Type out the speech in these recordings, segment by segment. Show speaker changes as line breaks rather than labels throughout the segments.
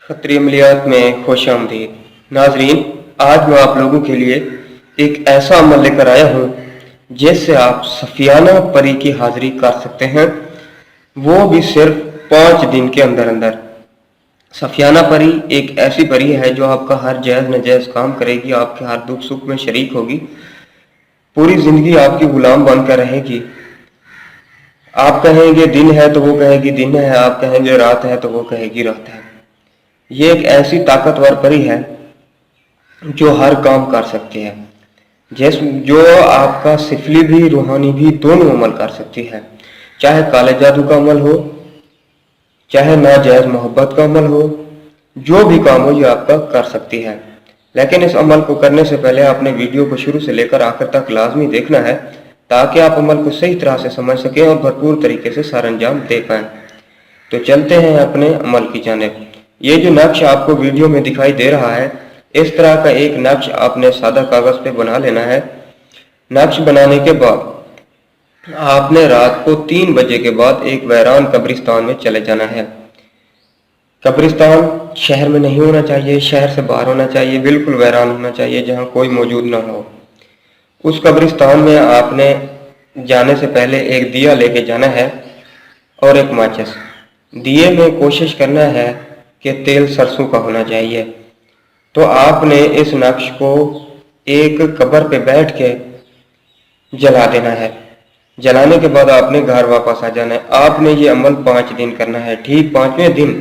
खतरी अमलियात में खुश आमदीद। नाजरीन, आज मैं आप लोगों के लिए एक ऐसा अमल लेकर आया हूँ जिससे आप सफियाना परी की हाजिरी कर सकते हैं, वो भी सिर्फ 5 दिन के अंदर अंदर। सफियाना परी एक ऐसी परी है जो आपका हर जायज़ नाजायज़ काम करेगी, आपके हर दुख सुख में शरीक होगी, पूरी ज़िंदगी आपकी गुलाम बनकर रहेगी। आप कहेंगे दिन है तो वो कहेगी दिन है, आप कहेंगे रात है तो वो कहेगी रात है। ये एक ऐसी ताकतवर परी है जो हर काम कर सकती है, जो आपका सिफली भी रूहानी भी दोनों अमल कर सकती है। चाहे काले जादू का अमल हो, चाहे नाजायज मोहब्बत का अमल हो, जो भी काम हो ये आपका कर सकती है। लेकिन इस अमल को करने से पहले आपने वीडियो को शुरू से लेकर आखिर तक लाजमी देखना है, ताकि आप अमल को सही तरह से समझ सकें और भरपूर तरीके से सारा अंजाम दे पाएं। तो चलते हैं अपने अमल की जानिब। ये जो नक्श आपको वीडियो में दिखाई दे रहा है, इस तरह का एक नक्श आपने सादा कागज पे बना लेना है। नक्श बनाने के बाद आपने रात को 3 बजे के बाद एक वैरान कब्रिस्तान में चले जाना है। कब्रिस्तान शहर में नहीं होना चाहिए, शहर से बाहर होना चाहिए, बिल्कुल वैरान होना चाहिए जहाँ कोई मौजूद ना हो। उस कब्रिस्तान में आपने जाने से पहले एक दिया लेके जाना है और एक माचिस। दिए में कोशिश करना है कि तेल सरसों का होना चाहिए। तो आपने इस नक्श को एक कब्र पे बैठ के जला देना है। जलाने के बाद आपने घर वापस आ जाना है। आपने ये अमल 5 दिन करना है। ठीक 5वें दिन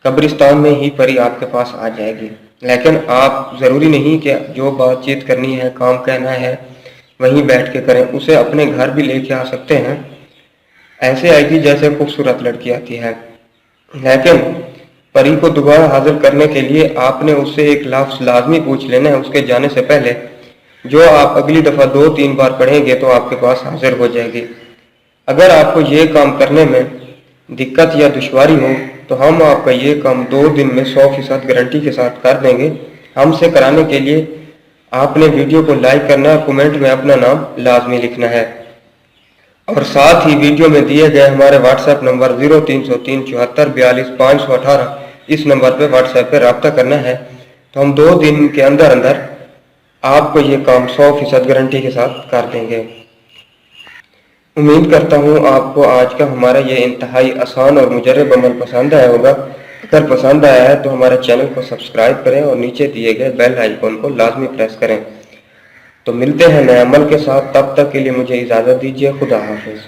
कब्रिस्तान में ही परी आपके पास आ जाएगी। लेकिन आप ज़रूरी नहीं कि जो बातचीत करनी है, काम कहना है, वहीं बैठ के करें, उसे अपने घर भी लेके आ सकते हैं। ऐसे आएगी जैसे खूबसूरत लड़की आती है। लेकिन परी को दोबारा हाजिर करने के लिए आपने उससे एक लफ्ज़ लाजमी पूछ लेना है उसके जाने से पहले, जो आप अगली दफ़ा 2-3 बार पढ़ेंगे तो आपके पास हाजिर हो जाएगी। अगर आपको ये काम करने में दिक्कत या दुश्वारी हो तो हम आपका ये काम 2 दिन में 100% गारंटी के साथ कर देंगे। हमसे कराने के लिए आपने वीडियो को लाइक करना है और कमेंट में अपना नाम लाजमी लिखना है, और साथ ही वीडियो में दिए गए हमारे व्हाट्सएप नंबर 0303 74 42 518 इस नंबर पर व्हाट्सएप पर रब्ता करना है। तो हम 2 दिन के अंदर अंदर आपको ये काम 100% गारंटी के साथ कर देंगे। उम्मीद करता हूँ आपको आज का हमारा ये इंतहाई आसान और मुजर्रब अमल पसंद आया होगा। अगर पसंद आया है तो हमारे चैनल को सब्सक्राइब करें और नीचे दिए गए बेल आइकन को लाजमी प्रेस करें। तो मिलते हैं नए अमल के साथ, तब तक के लिए मुझे इजाज़त दीजिए। खुदा हाफिज़।